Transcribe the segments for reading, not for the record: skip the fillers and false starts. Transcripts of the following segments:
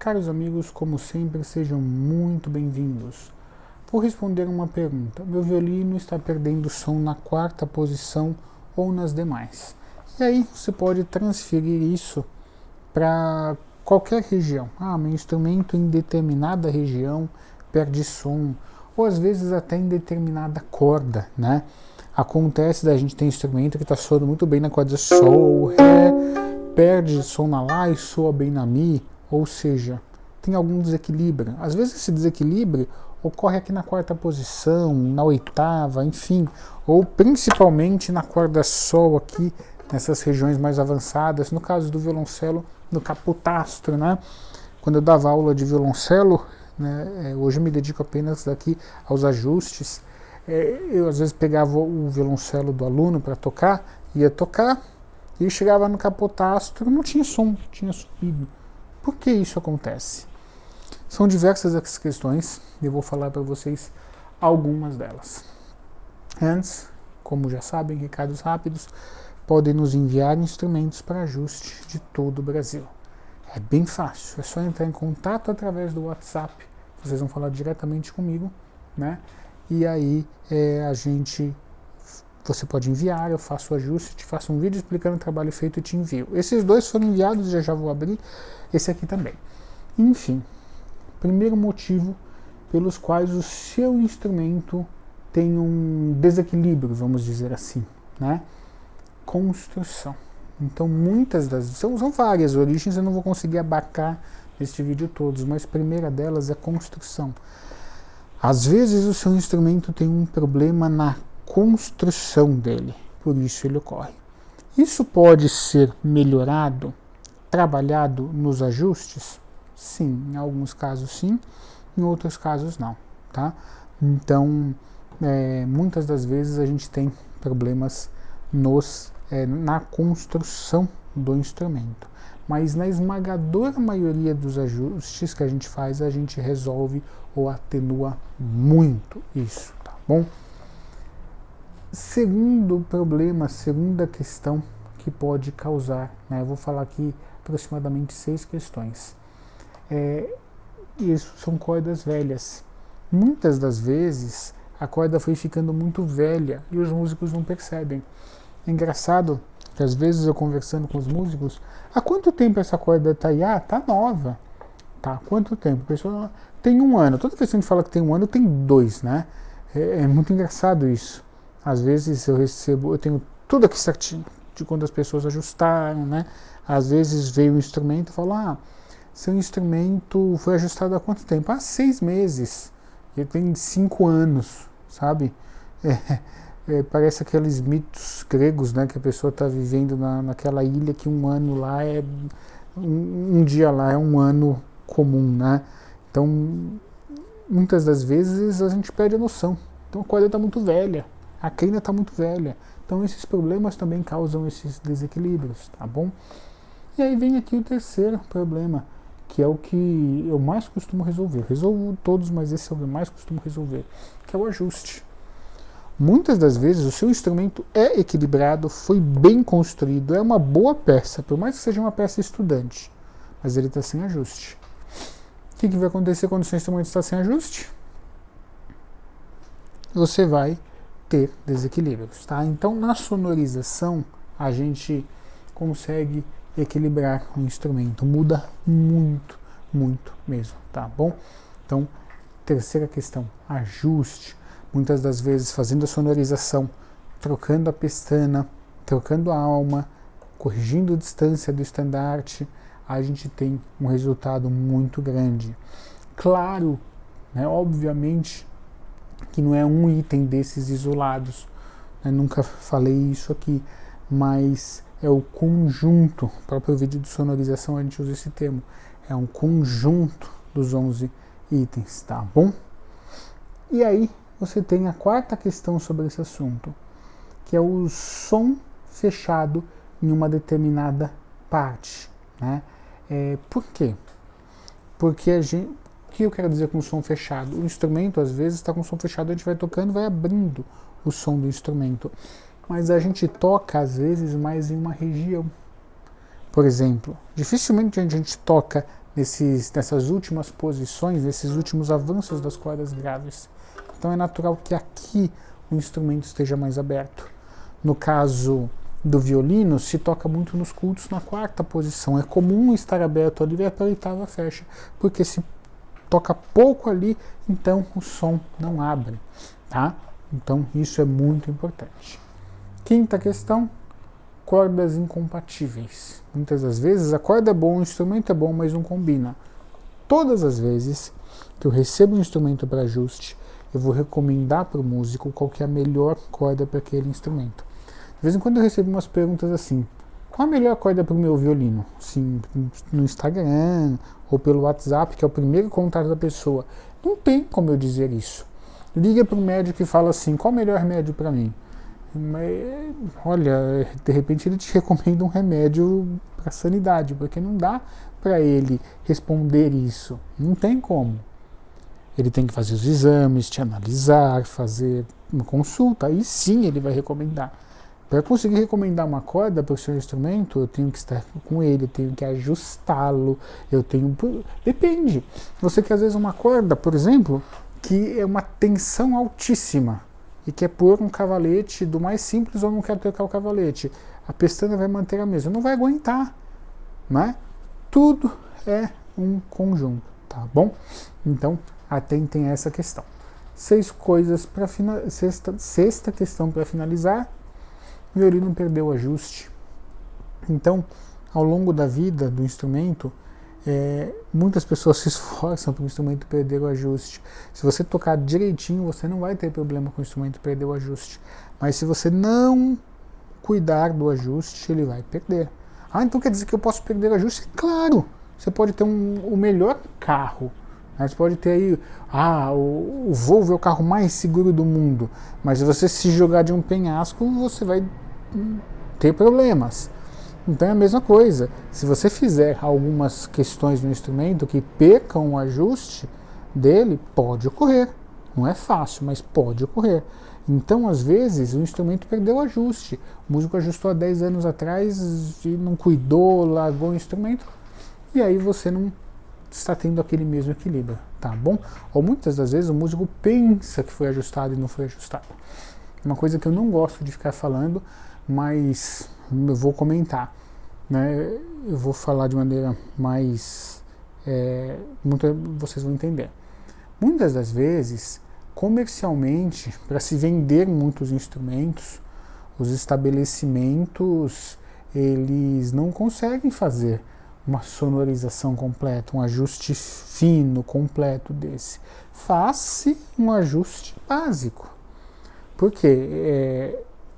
Caros amigos, como sempre, sejam muito bem-vindos. Vou responder uma pergunta. Meu violino está perdendo som na quarta posição ou nas demais? E aí você pode transferir isso para qualquer região. Meu instrumento em determinada região perde som, ou às vezes até em determinada corda, né? Acontece da gente ter instrumento que está soando muito bem na corda Sol, Ré, perde som na Lá e soa bem na Mi, ou seja, tem algum desequilíbrio. Às vezes esse desequilíbrio ocorre aqui na quarta posição, na oitava, enfim, ou principalmente na corda Sol aqui, nessas regiões mais avançadas, no caso do violoncelo, no capotastro, né? Quando eu dava aula de violoncelo, né, hoje eu me dedico apenas aqui aos ajustes, eu às vezes pegava o violoncelo do aluno para tocar, ia tocar, e chegava no capotastro, não tinha som, tinha subido. Por que isso acontece? São diversas as questões, e eu vou falar para vocês algumas delas. Antes, como já sabem, recados rápidos, podem nos enviar instrumentos para ajuste de todo o Brasil. É bem fácil, é só entrar em contato através do WhatsApp, vocês vão falar diretamente comigo, né? E aí você pode enviar, eu faço o ajuste, te faço um vídeo explicando o trabalho feito e te envio. Esses dois foram enviados, já vou abrir, esse aqui também. Enfim, primeiro motivo pelos quais o seu instrumento tem um desequilíbrio, vamos dizer assim, né? Construção. Então muitas são várias origens, eu não vou conseguir abarcar neste vídeo todos, mas a primeira delas é construção. Às vezes o seu instrumento tem um problema na construção dele, por isso ele ocorre. Isso pode ser melhorado, trabalhado nos ajustes? Sim, em alguns casos sim, em outros casos não, tá? Então, muitas das vezes a gente tem problemas na construção do instrumento, mas na esmagadora maioria dos ajustes que a gente faz, a gente resolve ou atenua muito isso, tá bom? Segundo problema, segunda questão que pode causar, né? Eu vou falar aqui aproximadamente 6 questões. Isso são cordas velhas. Muitas das vezes a corda foi ficando muito velha e os músicos não percebem. É engraçado que às vezes eu conversando com os músicos, há quanto tempo essa corda está aí? Tá nova. Tá, quanto tempo? A pessoa tem 1 ano. Toda vez que a gente fala que tem 1 ano, tem 2, né? É muito engraçado isso. Às vezes eu tenho tudo aqui certinho, de quando as pessoas ajustaram, né? Às vezes veio o instrumento e fala, seu instrumento foi ajustado há quanto tempo? 6 meses. Ele tem 5 anos, sabe? Parece aqueles mitos gregos, né? Que a pessoa está vivendo naquela ilha que 1 ano lá um dia lá é 1 ano comum, né? Então, muitas das vezes a gente perde a noção. Então a corda está muito velha, a crina está muito velha. Então esses problemas também causam esses desequilíbrios, tá bom? E aí vem aqui o terceiro problema, que é o que eu mais costumo resolver. Resolvo todos, mas esse é o que eu mais costumo resolver, que é o ajuste. Muitas das vezes o seu instrumento é equilibrado, foi bem construído, é uma boa peça, por mais que seja uma peça estudante, mas ele está sem ajuste. O que vai acontecer quando o seu instrumento está sem ajuste? Você vai ter desequilíbrios, tá? Então, na sonorização, a gente consegue equilibrar o instrumento. Muda muito, muito mesmo, tá bom? Então, terceira questão, ajuste. Muitas das vezes fazendo a sonorização, trocando a pestana, trocando a alma, corrigindo a distância do estandarte, a gente tem um resultado muito grande. Claro, né, obviamente, que não é um item desses isolados, eu nunca falei isso aqui, mas é o conjunto, o próprio vídeo de sonorização a gente usa esse termo, é um conjunto dos 11 itens, tá bom? E aí você tem a quarta questão sobre esse assunto, que é o som fechado em uma determinada parte, né? Por quê? Porque o que eu quero dizer com som fechado? O instrumento às vezes está com som fechado, a gente vai tocando, vai abrindo o som do instrumento, mas a gente toca às vezes mais em uma região. Por exemplo, dificilmente a gente toca nessas últimas posições, nesses últimos avanços das cordas graves. Então é natural que aqui o instrumento esteja mais aberto. No caso do violino, se toca muito nos cultos na quarta posição. É comum estar aberto ali e para a oitava fecha, porque se toca pouco ali, então o som não abre, tá? Então isso é muito importante. Quinta questão, cordas incompatíveis. Muitas das vezes a corda é boa, o instrumento é bom, mas não combina. Todas as vezes que eu recebo um instrumento para ajuste, eu vou recomendar para o músico qual que é a melhor corda para aquele instrumento. De vez em quando eu recebo umas perguntas assim: qual a melhor corda para o meu violino? Sim, no Instagram ou pelo WhatsApp, que é o primeiro contato da pessoa. Não tem como eu dizer isso. Liga para o médico e fala assim: qual o melhor remédio para mim? Mas, olha, de repente ele te recomenda um remédio para sanidade, porque não dá para ele responder isso. Não tem como. Ele tem que fazer os exames, te analisar, fazer uma consulta, aí sim ele vai recomendar. Para conseguir recomendar uma corda para o seu instrumento, eu tenho que estar com ele, eu tenho que ajustá-lo, Depende. Você quer às vezes uma corda, por exemplo, que é uma tensão altíssima e quer pôr um cavalete do mais simples ou não quer trocar o cavalete. A pestana vai manter a mesma, não vai aguentar, né? Tudo é um conjunto, tá bom? Então, atentem a essa questão. Sexta questão para finalizar: o violino perdeu o ajuste. Então, ao longo da vida do instrumento, muitas pessoas se esforçam para o instrumento perder o ajuste. Se você tocar direitinho, você não vai ter problema com o instrumento perder o ajuste. Mas se você não cuidar do ajuste, ele vai perder. Então quer dizer que eu posso perder o ajuste? Claro! Você pode ter o melhor carro. Você pode ter aí, o Volvo é o carro mais seguro do mundo, mas se você se jogar de um penhasco, você vai ter problemas. Então é a mesma coisa. Se você fizer algumas questões no instrumento que percam o ajuste dele, pode ocorrer. Não é fácil, mas pode ocorrer. Então, às vezes, o instrumento perdeu o ajuste. O músico ajustou há 10 anos atrás e não cuidou, largou o instrumento, e aí você não está tendo aquele mesmo equilíbrio, tá bom? Ou muitas das vezes o músico pensa que foi ajustado e não foi ajustado. Uma coisa que eu não gosto de ficar falando, mas eu vou comentar, né? Eu vou falar de maneira mais... vocês vão entender. Muitas das vezes, comercialmente, para se vender muitos instrumentos, os estabelecimentos, eles não conseguem fazer uma sonorização completa, um ajuste fino, completo desse. Faz-se um ajuste básico. Por quê?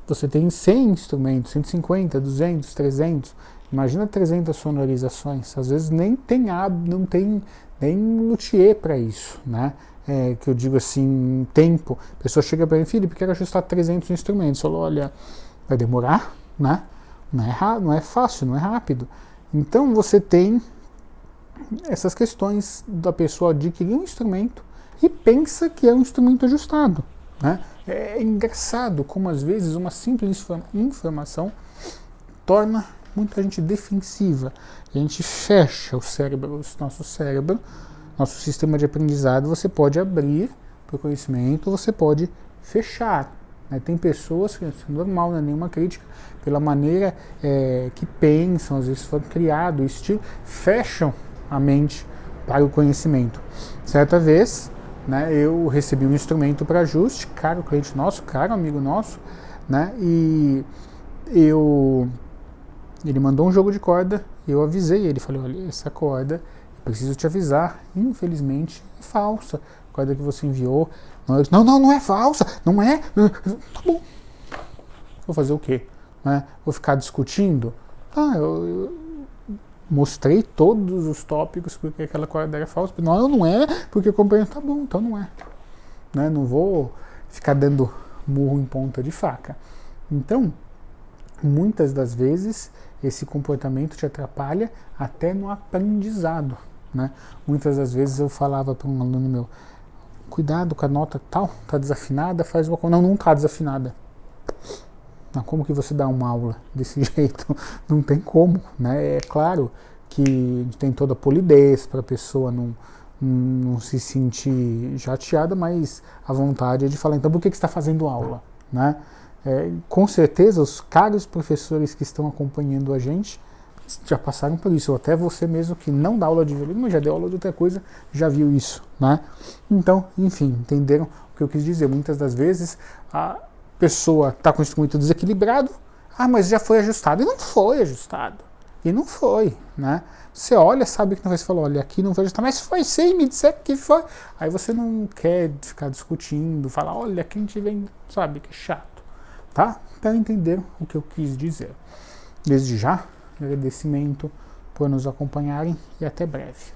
Você tem 100 instrumentos, 150, 200, 300, imagina 300 sonorizações, às vezes não tem nem luthier para isso, né? Que eu digo assim, tempo. A pessoa chega para mim: Felipe, quero ajustar 300 instrumentos. Eu falo: olha, vai demorar, né? Não é fácil, não é rápido. Então você tem essas questões da pessoa adquirir um instrumento e pensa que é um instrumento ajustado, né? É engraçado como às vezes uma simples informação torna muita gente defensiva. A gente fecha o cérebro, nosso cérebro, nosso sistema de aprendizado. Você pode abrir para o conhecimento, você pode fechar. Tem pessoas, que isso é normal, não é nenhuma crítica, pela maneira que pensam, às vezes foram criados, o estilo, fecham a mente para o conhecimento. Certa vez, né, eu recebi um instrumento para ajuste, caro cliente nosso, caro amigo nosso, né, e ele mandou um jogo de corda, eu avisei ele, falei: olha, essa corda, eu preciso te avisar, infelizmente é falsa, a corda que você enviou. Não é falsa, não é. Tá bom. Vou fazer o quê? Vou ficar discutindo? Eu mostrei todos os tópicos porque aquela corda era falsa. Não é, porque eu comprei. Tá bom, então não é. Não vou ficar dando murro em ponta de faca. Então, muitas das vezes, esse comportamento te atrapalha até no aprendizado, né? Muitas das vezes eu falava para um aluno meu: cuidado com a nota tal, tá desafinada, faz uma... Não tá desafinada. Como que você dá uma aula desse jeito? Não tem como, né? É claro que tem toda a polidez para a pessoa não se sentir chateada, mas a vontade é de falar, então por que você está fazendo aula? Né? Com certeza os caros professores que estão acompanhando a gente já passaram por isso, ou até você mesmo que não dá aula de violino, mas já deu aula de outra coisa, já viu isso, né? Então, enfim, entenderam o que eu quis dizer? Muitas das vezes a pessoa está com o instrumento desequilibrado, mas já foi ajustado, e não foi ajustado, e não foi, né? Você olha, sabe que não vai, você fala, olha, aqui não foi ajustado, mas foi sim, me disseram que foi. Aí você não quer ficar discutindo, falar, olha, quem te vem, sabe, que é chato, tá? Então entenderam o que eu quis dizer. Desde já, agradecimento por nos acompanharem e até breve.